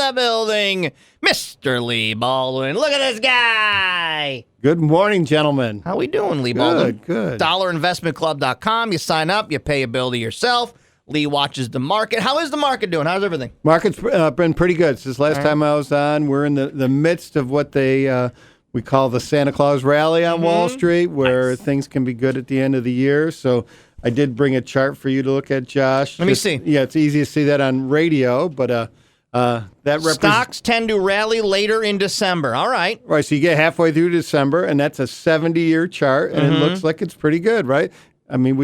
the building, Mr. Leigh Baldwin. Look at this guy. Good morning, gentlemen. How we doing, Leigh Baldwin? Good. DollarInvestmentClub.com. You sign up, you pay a bill to yourself. Leigh watches the market. How is the market doing? How's everything? Market's been pretty good. Since last time I was on, we're in the midst of what we call the Santa Claus rally on Wall Street, where things can be good at the end of the year. So I did bring a chart for you to look at, Josh. Let me see. Yeah, it's easy to see that on radio, but that stocks tend to rally later in December. All right. Right, so you get halfway through December, and that's a 70-year chart, and it looks like it's pretty good, right? I mean,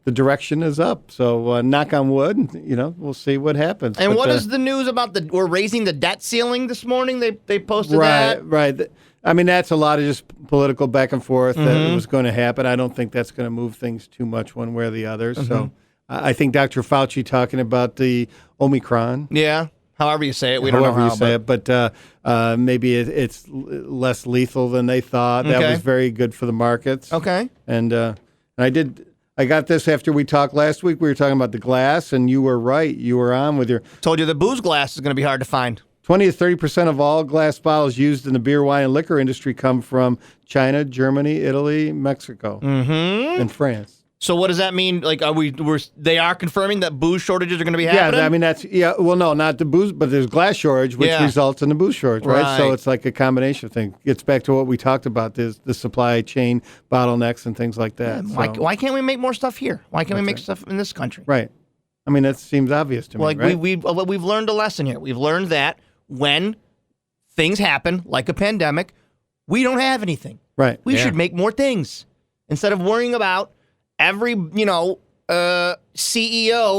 the direction is up, so knock on wood, we'll see what happens. And what is the news about we're raising the debt ceiling this morning? They posted that? Right. I mean, that's a lot of just political back and forth that was going to happen. I don't think that's going to move things too much one way or the other. So I think Dr. Fauci talking about the Omicron. Yeah, however you say it. We don't know how you say it, but maybe it's less lethal than they thought. Okay. That was very good for the markets. Okay. And I got this after we talked last week. We were talking about the glass, and you were right. You were on with your... Told you the booze glass is going to be hard to find. 20 to 30% of all glass bottles used in the beer, wine, and liquor industry come from China, Germany, Italy, Mexico, and France. So what does that mean? Like, they are confirming that booze shortages are going to be happening? Yeah, I mean, well, no, not the booze, but there's glass shortage, which results in the booze shortage, right? So it's like a combination thing. Gets back to what we talked about, the supply chain bottlenecks and things like that. Yeah, why can't we make more stuff here? Why can't we make stuff in this country? Right. I mean, that seems obvious to me, right? We've learned a lesson here. We've learned that when things happen, like a pandemic, we don't have anything. Right. We should make more things instead of worrying about every, CEO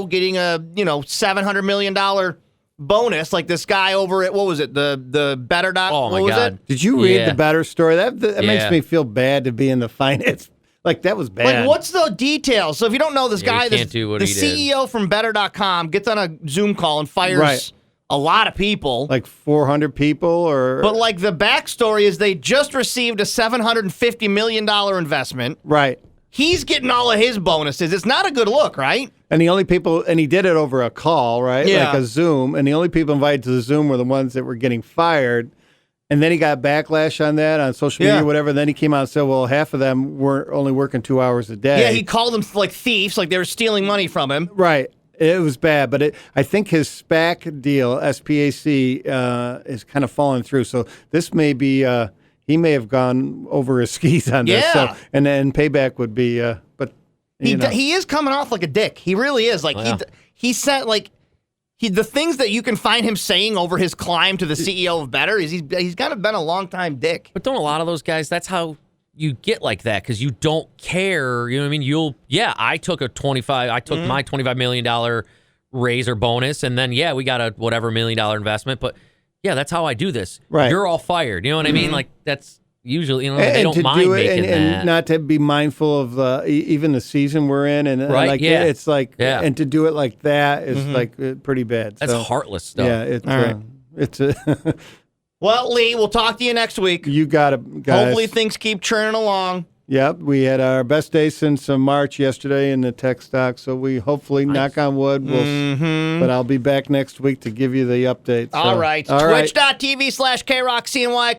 getting a, $700 million bonus like this guy over at, what was it, the Better Dot? Oh, my God. Did you read the Better story? That makes me feel bad to be in the finance. Like, that was bad. Like, what's the details? So if you don't know this guy, the CEO from Better.com gets on a Zoom call and fires a lot of people. Like 400 people? But like the backstory is they just received a $750 million investment. Right. He's getting all of his bonuses. It's not a good look, right? And the only people, and he did it over a call, right? Yeah. Like a Zoom. And the only people invited to the Zoom were the ones that were getting fired. And then he got backlash on that on social media, whatever. Then he came out and said, well, half of them were only working 2 hours a day. Yeah, he called them like thieves, like they were stealing money from him. Right. It was bad. But I think his SPAC deal, SPAC, is kind of falling through. So this may be... he may have gone over his skis on this. Yeah. So, and then payback would be, but he is coming off like a dick. He really is. Like he said, like the things that you can find him saying over his climb to the CEO of Better is he's kind of been a long time dick. But don't a lot of those guys? That's how you get like that because you don't care. You know what I mean? I took my $25 million raise or bonus, and then we got a whatever $1 million investment, but. Yeah, that's how I do this. Right. You're all fired. You know what I mean? Like, that's usually, they don't mind making that. And not to be mindful of even the season we're in. And it's like, and to do it like that is like pretty bad. That's heartless stuff. Yeah, it's Well, Leigh, we'll talk to you next week. You got it, guys. Hopefully things keep churning along. Yep, we had our best day since March yesterday in the tech stock, so we hopefully, knock on wood, but I'll be back next week to give you the updates. All right. Twitch.tv/KRock CNY.